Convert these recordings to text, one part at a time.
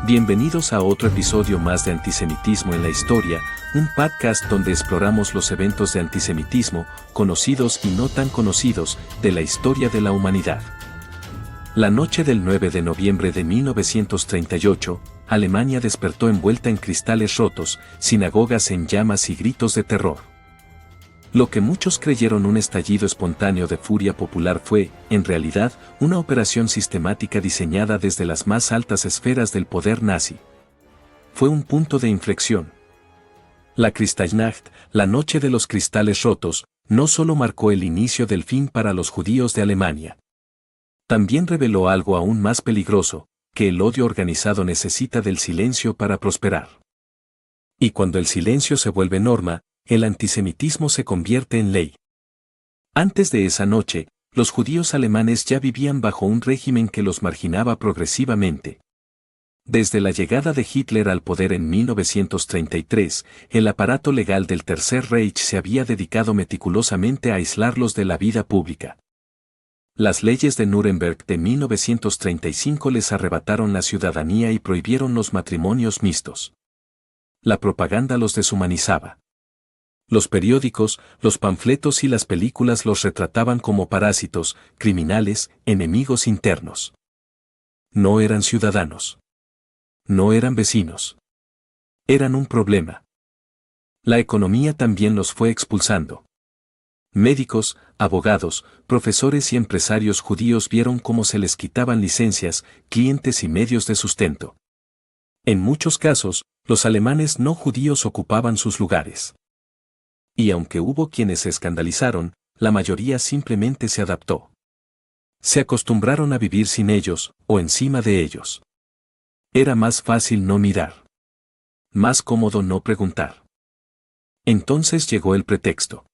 Bienvenidos a otro episodio más de Antisemitismo en la Historia, un podcast donde exploramos los eventos de antisemitismo, conocidos y no tan conocidos, de la historia de la humanidad. La noche del 9 de noviembre de 1938, Alemania despertó envuelta en cristales rotos, sinagogas en llamas y gritos de terror. Lo que muchos creyeron un estallido espontáneo de furia popular fue, en realidad, una operación sistemática diseñada desde las más altas esferas del poder nazi. Fue un punto de inflexión. La Kristallnacht, la noche de los cristales rotos, no solo marcó el inicio del fin para los judíos de Alemania. También reveló algo aún más peligroso, que el odio organizado necesita del silencio para prosperar. Y cuando el silencio se vuelve norma, el antisemitismo se convierte en ley. Antes de esa noche, los judíos alemanes ya vivían bajo un régimen que los marginaba progresivamente. Desde la llegada de Hitler al poder en 1933, el aparato legal del Tercer Reich se había dedicado meticulosamente a aislarlos de la vida pública. Las leyes de Nuremberg de 1935 les arrebataron la ciudadanía y prohibieron los matrimonios mixtos. La propaganda los deshumanizaba. Los periódicos, los panfletos y las películas los retrataban como parásitos, criminales, enemigos internos. No eran ciudadanos. No eran vecinos. Eran un problema. La economía también los fue expulsando. Médicos, abogados, profesores y empresarios judíos vieron cómo se les quitaban licencias, clientes y medios de sustento. En muchos casos, los alemanes no judíos ocupaban sus lugares. Y aunque hubo quienes se escandalizaron, la mayoría simplemente se adaptó. Se acostumbraron a vivir sin ellos, o encima de ellos. Era más fácil no mirar. Más cómodo no preguntar. Entonces llegó el pretexto.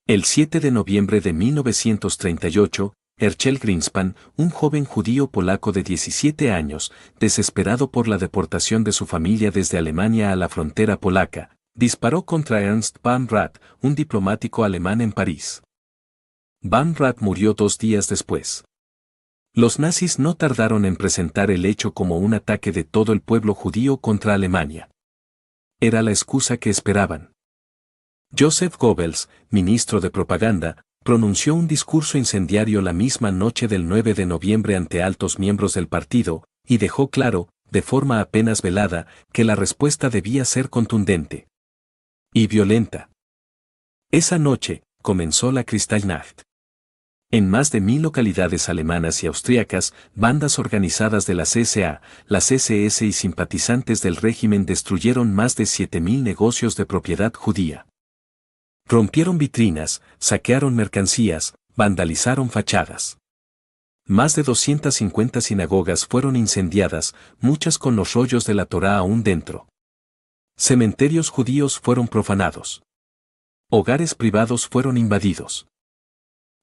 El 7 de noviembre de 1938, Herschel Greenspan, un joven judío polaco de 17 años, desesperado por la deportación de su familia desde Alemania a la frontera polaca, disparó contra Ernst van Rath, un diplomático alemán en París. Van Rath murió 2 días después. Los nazis no tardaron en presentar el hecho como un ataque de todo el pueblo judío contra Alemania. Era la excusa que esperaban. Joseph Goebbels, ministro de propaganda, pronunció un discurso incendiario la misma noche del 9 de noviembre ante altos miembros del partido, y dejó claro, de forma apenas velada, que la respuesta debía ser contundente y violenta. Esa noche, comenzó la Kristallnacht. En más de 1000 localidades alemanas y austríacas, bandas organizadas de las SA, las SS y simpatizantes del régimen destruyeron más de 7000 negocios de propiedad judía. Rompieron vitrinas, saquearon mercancías, vandalizaron fachadas. Más de 250 sinagogas fueron incendiadas, muchas con los rollos de la Torá aún dentro. Cementerios judíos fueron profanados. Hogares privados fueron invadidos.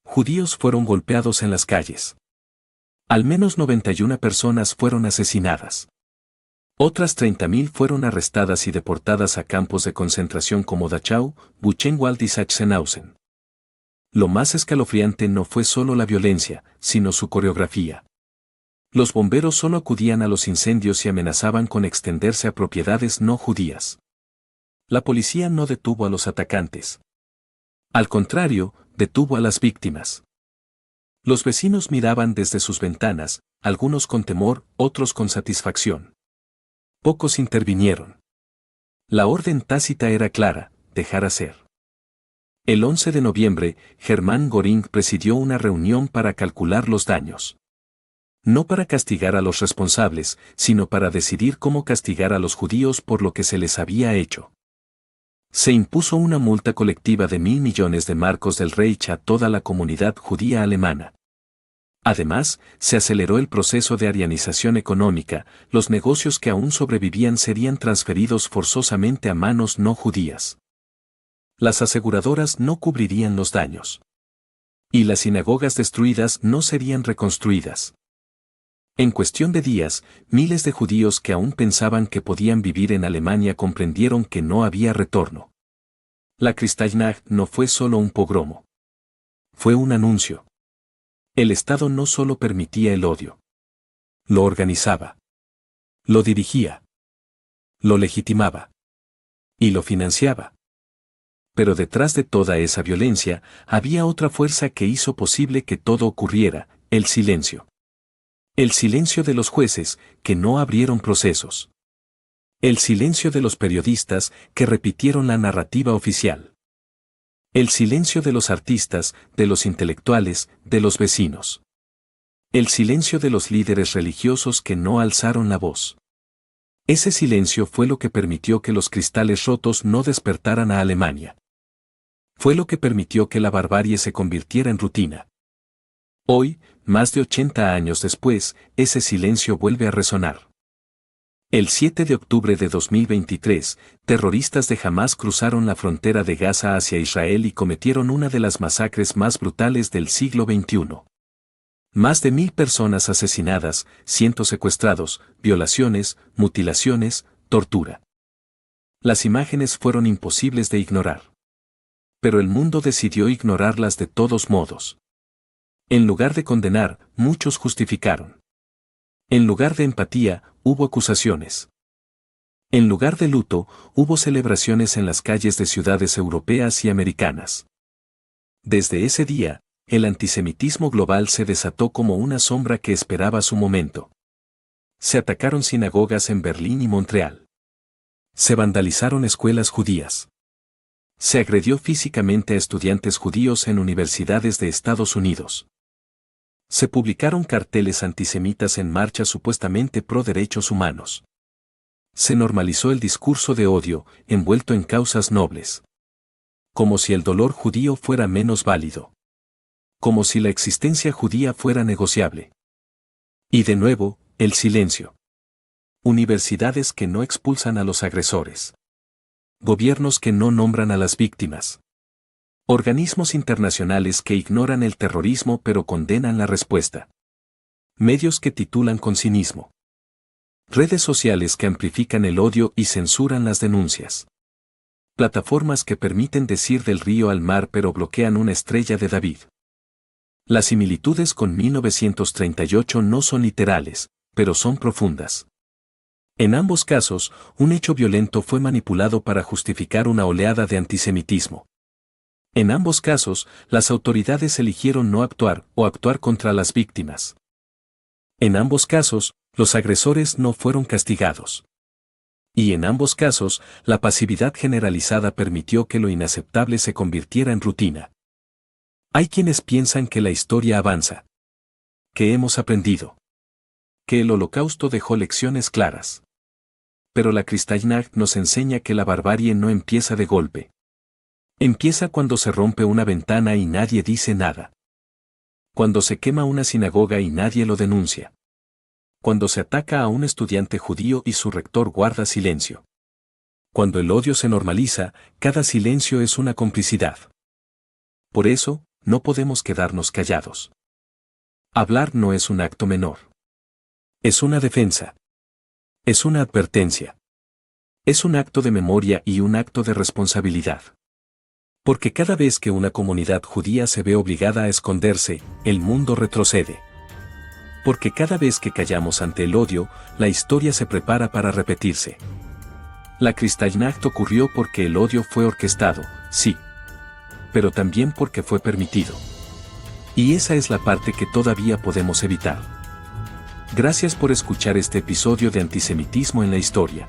Judíos fueron golpeados en las calles. Al menos 91 personas fueron asesinadas. Otras 30.000 fueron arrestadas y deportadas a campos de concentración como Dachau, Buchenwald y Sachsenhausen. Lo más escalofriante no fue solo la violencia, sino su coreografía. Los bomberos solo acudían a los incendios y amenazaban con extenderse a propiedades no judías. La policía no detuvo a los atacantes. Al contrario, detuvo a las víctimas. Los vecinos miraban desde sus ventanas, algunos con temor, otros con satisfacción. Pocos intervinieron. La orden tácita era clara: dejar hacer. El 11 de noviembre, Hermann Göring presidió una reunión para calcular los daños. No para castigar a los responsables, sino para decidir cómo castigar a los judíos por lo que se les había hecho. Se impuso una multa colectiva de 1.000 millones de marcos del Reich a toda la comunidad judía alemana. Además, se aceleró el proceso de arianización económica, los negocios que aún sobrevivían serían transferidos forzosamente a manos no judías. Las aseguradoras no cubrirían los daños. Y las sinagogas destruidas no serían reconstruidas. En cuestión de días, miles de judíos que aún pensaban que podían vivir en Alemania comprendieron que no había retorno. La Kristallnacht no fue solo un pogromo. Fue un anuncio. El Estado no solo permitía el odio. Lo organizaba. Lo dirigía. Lo legitimaba. Y lo financiaba. Pero detrás de toda esa violencia, había otra fuerza que hizo posible que todo ocurriera: el silencio. El silencio de los jueces, que no abrieron procesos. El silencio de los periodistas, que repitieron la narrativa oficial. El silencio de los artistas, de los intelectuales, de los vecinos. El silencio de los líderes religiosos que no alzaron la voz. Ese silencio fue lo que permitió que los cristales rotos no despertaran a Alemania. Fue lo que permitió que la barbarie se convirtiera en rutina. Hoy, más de 80 años después, ese silencio vuelve a resonar. El 7 de octubre de 2023, terroristas de Hamás cruzaron la frontera de Gaza hacia Israel y cometieron una de las masacres más brutales del siglo XXI. Más de 1000 personas asesinadas, cientos secuestrados, violaciones, mutilaciones, tortura. Las imágenes fueron imposibles de ignorar. Pero el mundo decidió ignorarlas de todos modos. En lugar de condenar, muchos justificaron. En lugar de empatía, hubo acusaciones. En lugar de luto, hubo celebraciones en las calles de ciudades europeas y americanas. Desde ese día, el antisemitismo global se desató como una sombra que esperaba su momento. Se atacaron sinagogas en Berlín y Montreal. Se vandalizaron escuelas judías. Se agredió físicamente a estudiantes judíos en universidades de Estados Unidos. Se publicaron carteles antisemitas en marchas supuestamente pro derechos humanos. Se normalizó el discurso de odio, envuelto en causas nobles. Como si el dolor judío fuera menos válido. Como si la existencia judía fuera negociable. Y de nuevo, el silencio. Universidades que no expulsan a los agresores. Gobiernos que no nombran a las víctimas. Organismos internacionales que ignoran el terrorismo pero condenan la respuesta. Medios que titulan con cinismo. Redes sociales que amplifican el odio y censuran las denuncias. Plataformas que permiten decir del río al mar pero bloquean una estrella de David. Las similitudes con 1938 no son literales, pero son profundas. En ambos casos, un hecho violento fue manipulado para justificar una oleada de antisemitismo. En ambos casos, las autoridades eligieron no actuar o actuar contra las víctimas. En ambos casos, los agresores no fueron castigados. Y en ambos casos, la pasividad generalizada permitió que lo inaceptable se convirtiera en rutina. Hay quienes piensan que la historia avanza. Que hemos aprendido. Que el Holocausto dejó lecciones claras. Pero la Kristallnacht nos enseña que la barbarie no empieza de golpe. Empieza cuando se rompe una ventana y nadie dice nada. Cuando se quema una sinagoga y nadie lo denuncia. Cuando se ataca a un estudiante judío y su rector guarda silencio. Cuando el odio se normaliza, cada silencio es una complicidad. Por eso, no podemos quedarnos callados. Hablar no es un acto menor. Es una defensa. Es una advertencia. Es un acto de memoria y un acto de responsabilidad. Porque cada vez que una comunidad judía se ve obligada a esconderse, el mundo retrocede. Porque cada vez que callamos ante el odio, la historia se prepara para repetirse. La Kristallnacht ocurrió porque el odio fue orquestado, sí. Pero también porque fue permitido. Y esa es la parte que todavía podemos evitar. Gracias por escuchar este episodio de Antisemitismo en la Historia.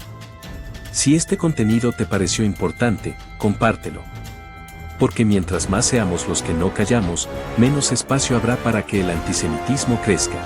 Si este contenido te pareció importante, compártelo. Porque mientras más seamos los que no callamos, menos espacio habrá para que el antisemitismo crezca.